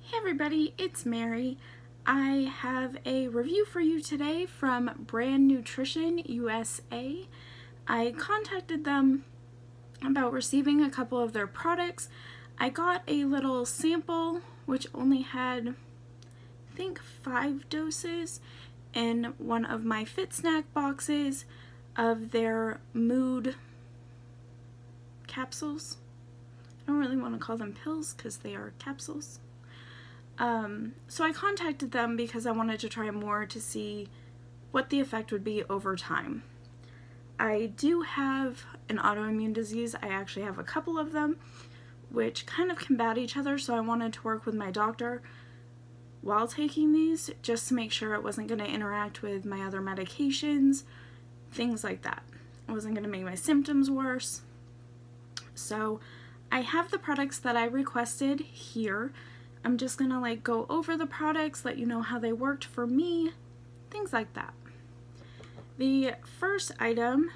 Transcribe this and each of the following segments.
Hey everybody, it's Mary. I have a review for you today from Brand Nutrition USA. I contacted them about receiving a couple of their products. I got a little sample which only had, I think, 5 doses in one of my Fit Snack boxes of their mood capsules. I don't really want to call them pills because they are capsules. So I contacted them because I wanted to try more to see what the effect would be over time. I do have an autoimmune disease. I actually have a couple of them, which kind of combat each other, so I wanted to work with my doctor while taking these just to make sure it wasn't going to interact with my other medications, things like that. It wasn't going to make my symptoms worse. So I have the products that I requested here. I'm just gonna go over the products, let you know how they worked for me, things like that. The first item,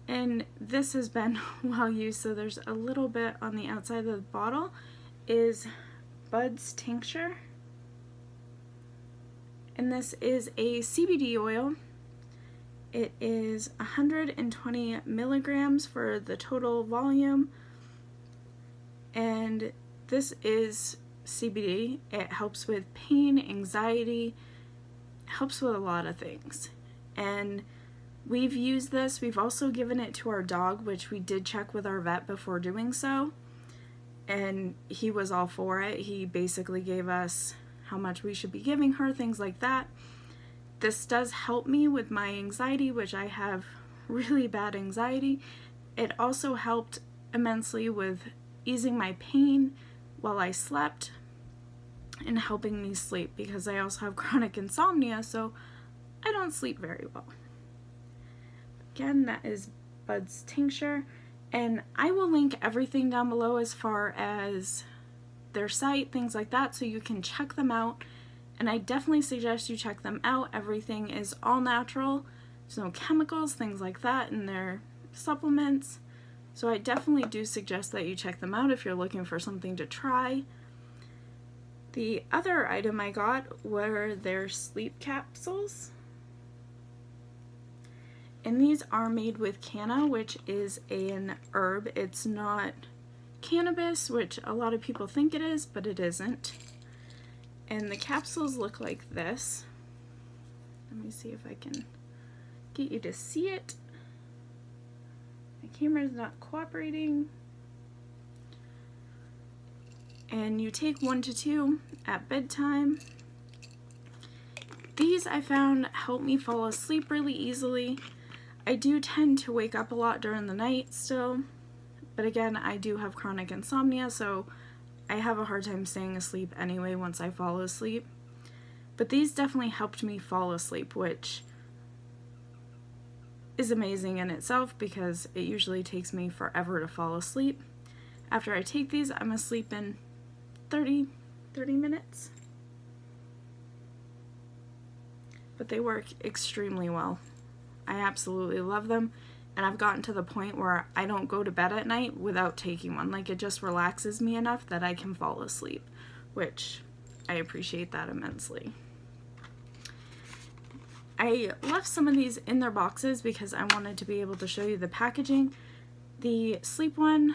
and this has been well used, so there's a little bit on the outside of the bottle, is Bud's Tincture. And this is a CBD oil. It is 120 milligrams for the total volume, and this is CBD. It helps with pain, anxiety, helps with a lot of things. And we've used this. We've also given it to our dog, which we did check with our vet before doing so. And he was all for it. He basically gave us how much we should be giving her, things like that. This does help me with my anxiety, which I have really bad anxiety. It also helped immensely with easing my pain while I slept and helping me sleep, because I also have chronic insomnia, so I don't sleep very well. Again, that is Bud's Tincture, and I will link everything down below as far as their site, things like that, so you can check them out. And I definitely suggest you check them out. Everything is all natural. There's no chemicals, things like that in their supplements. So I definitely do suggest that you check them out if you're looking for something to try. The other item I got were their sleep capsules. And these are made with canna, which is an herb. It's not cannabis, which a lot of people think it is, but it isn't. And the capsules look like this. Let me see if I can get you to see it. My camera's not cooperating. And you take 1 to 2 at bedtime. These I found help me fall asleep really easily. I do tend to wake up a lot during the night still, but again, I do have chronic insomnia, so I have a hard time staying asleep anyway once I fall asleep. But these definitely helped me fall asleep, which is amazing in itself because it usually takes me forever to fall asleep. After I take these, I'm asleep in 30 minutes. But they work extremely well. I absolutely love them, and I've gotten to the point where I don't go to bed at night without taking one. It just relaxes me enough that I can fall asleep, which I appreciate that immensely. I left some of these in their boxes because I wanted to be able to show you the packaging. The sleep one,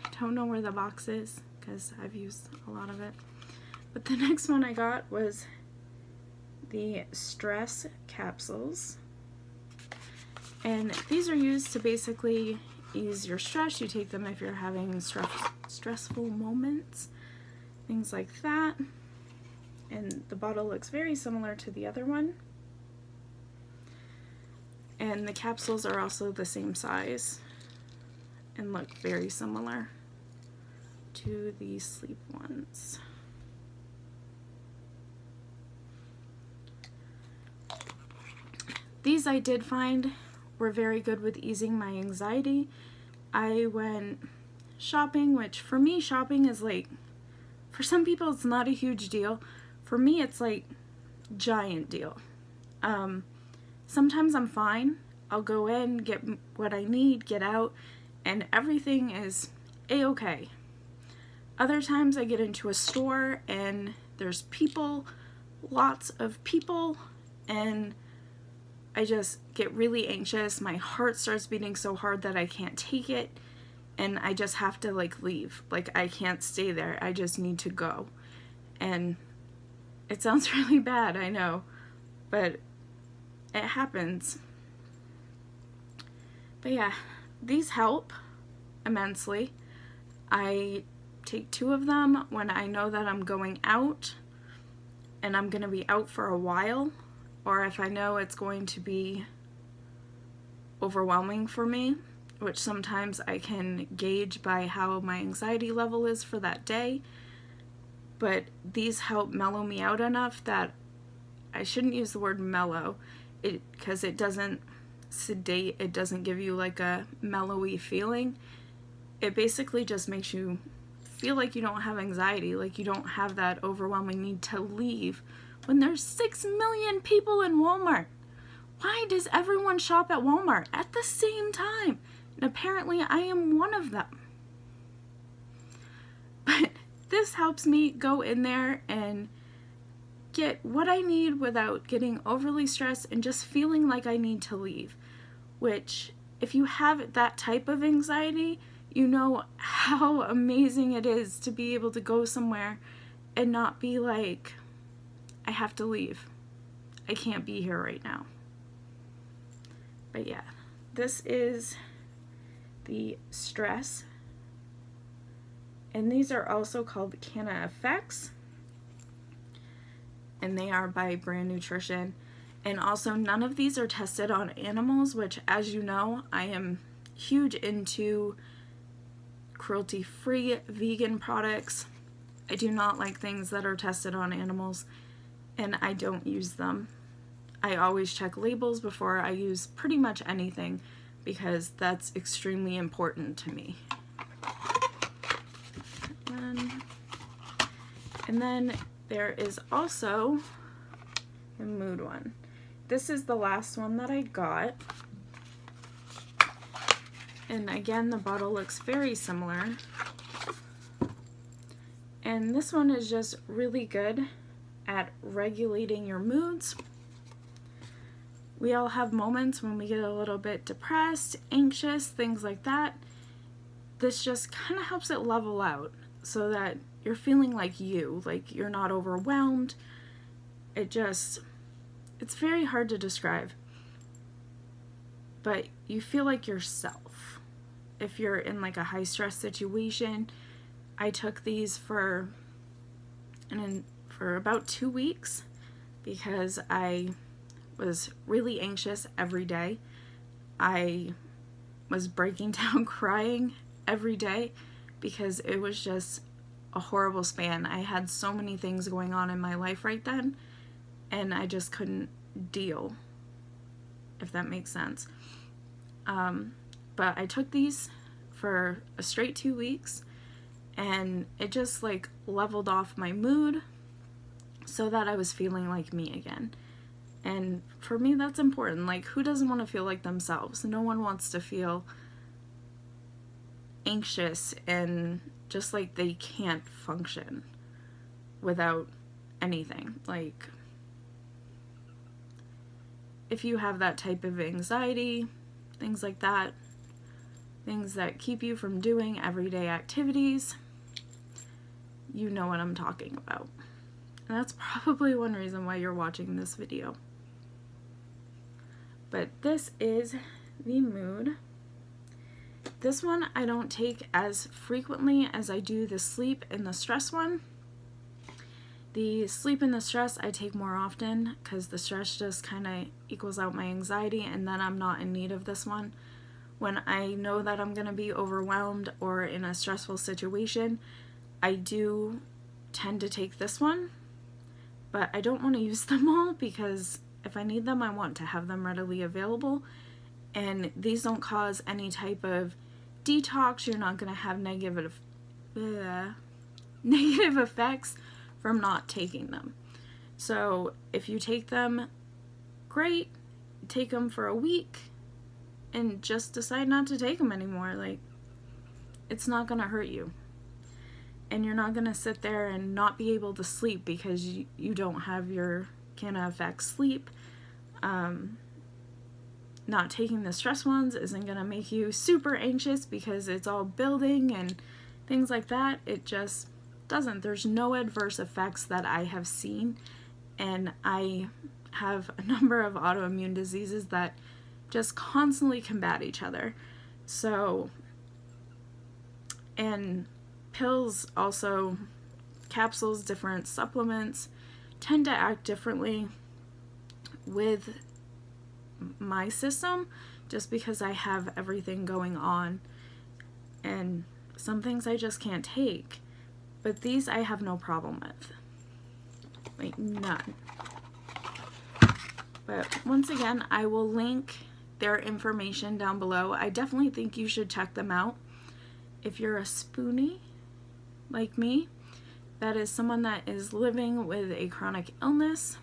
I don't know where the box is because I've used a lot of it. But the next one I got was the stress capsules. And these are used to basically ease your stress. You take them if you're having stressful moments, things like that. And the bottle looks very similar to the other one. And the capsules are also the same size and look very similar to the sleep ones. These I did find were very good with easing my anxiety. I went shopping, which for me shopping is for some people it's not a huge deal. For me it's giant deal. Sometimes I'm fine. I'll go in, get what I need, get out, and everything is a-okay. Other times I get into a store and there's people, lots of people, and I just get really anxious. My heart starts beating so hard that I can't take it, and I just have to like leave. Like, I can't stay there. I just need to go. And it sounds really bad, I know, but it happens. But yeah, these help immensely. I take 2 of them when I know that I'm going out and I'm going to be out for a while, or if I know it's going to be overwhelming for me, which sometimes I can gauge by how my anxiety level is for that day. But these help mellow me out enough that I shouldn't use the word mellow, because it doesn't sedate, it doesn't give you like a mellowy feeling. It basically just makes you feel like you don't have anxiety, like you don't have that overwhelming need to leave when there's 6 million people in Walmart. Why does everyone shop at Walmart at the same time? And apparently I am one of them. But this helps me go in there and get what I need without getting overly stressed and just feeling like I need to leave. Which, if you have that type of anxiety, you know how amazing it is to be able to go somewhere and not be like, I have to leave. I can't be here right now. But yeah, this is the stress. And these are also called Canna Effects. And they are by Brand Nutrition. And also, none of these are tested on animals, which, as you know, I am huge into cruelty-free vegan products. I do not like things that are tested on animals, and I don't use them. I always check labels before I use pretty much anything, because that's extremely important to me. And then there is also the mood one. This is the last one that I got. And again, the bottle looks very similar. And this one is just really good at regulating your moods. We all have moments when we get a little bit depressed, anxious, things like that. This just kind of helps it level out so that you're feeling like you're not overwhelmed. It's very hard to describe, but you feel like yourself. If you're in like a high stress situation, I took these for about 2 weeks because I was really anxious every day. I was breaking down crying every day because it was just a horrible span. I had so many things going on in my life right then, and I just couldn't deal, if that makes sense. But I took these for a straight 2 weeks, and it just like leveled off my mood so that I was feeling like me again. And for me, that's important. Like, who doesn't want to feel like themselves? No one wants to feel anxious and just like they can't function without anything. Like, if you have that type of anxiety, things like that, things that keep you from doing everyday activities, you know what I'm talking about. And that's probably one reason why you're watching this video. But this is the mood. This one I don't take as frequently as I do the sleep and the stress one. The sleep and the stress I take more often because the stress just kind of equals out my anxiety, and then I'm not in need of this one. When I know that I'm going to be overwhelmed or in a stressful situation, I do tend to take this one, but I don't want to use them all because if I need them, I want to have them readily available. And these don't cause any type of detox. You're not going to have negative effects from not taking them. So if you take them, great. Take them for a week and just decide not to take them anymore. Like, it's not going to hurt you. and you're not going to sit there and not be able to sleep because you don't have your Canna Effect sleep. Not taking the stress ones isn't going to make you super anxious because it's all building and things like that. It just doesn't. There's no adverse effects that I have seen, and I have a number of autoimmune diseases that just constantly combat each other. So, and pills also, capsules, different supplements tend to act differently with my system just because I have everything going on, and some things I just can't take, but these I have no problem with, like none. But once again, I will link their information down below. I definitely think you should check them out. If you're a Spoonie like me, that is someone that is living with a chronic illness,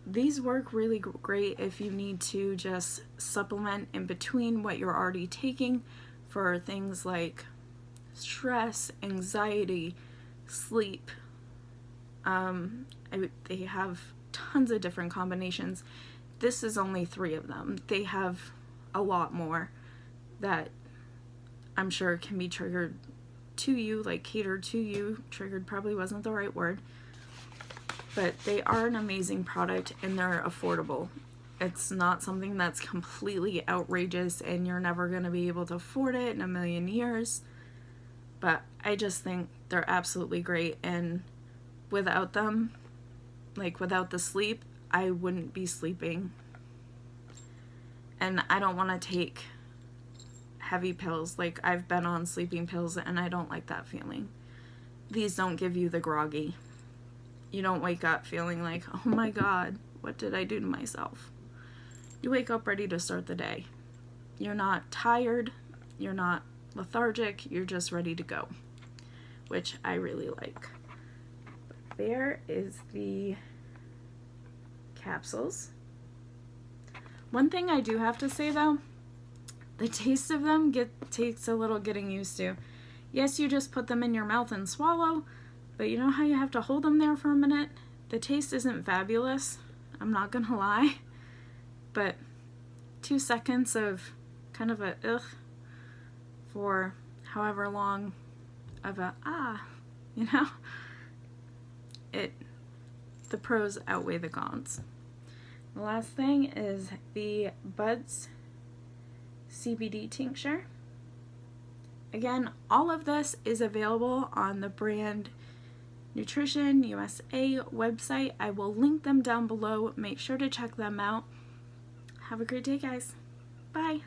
these work really great if you need to just supplement in between what you're already taking for things like stress, anxiety, sleep. They have tons of different combinations. This is only 3 of them. They have a lot more that I'm sure can be triggered to you, like catered to you. Triggered probably wasn't the right word. But they are an amazing product, and they're affordable. It's not something that's completely outrageous and you're never going to be able to afford it in a million years. But I just think they're absolutely great, and without them, like without the sleep, I wouldn't be sleeping. And I don't want to take heavy pills. Like, I've been on sleeping pills and I don't like that feeling. These don't give you the groggy. You don't wake up feeling like, oh my god, what did I do to myself? You wake up ready to start the day. You're not tired, you're not lethargic, you're just ready to go, which I really like. But there is the capsules. One thing I do have to say though, the taste of them takes a little getting used to. Yes, you just put them in your mouth and swallow, but you know how you have to hold them there for a minute? The taste isn't fabulous, I'm not gonna lie, but 2 seconds of kind of a ugh for however long of a you know? The pros outweigh the cons. The last thing is the Buds CBD tincture. Again, all of this is available on the brand Nutrition USA website. I will link them down below. Make sure to check them out. Have a great day, guys. Bye.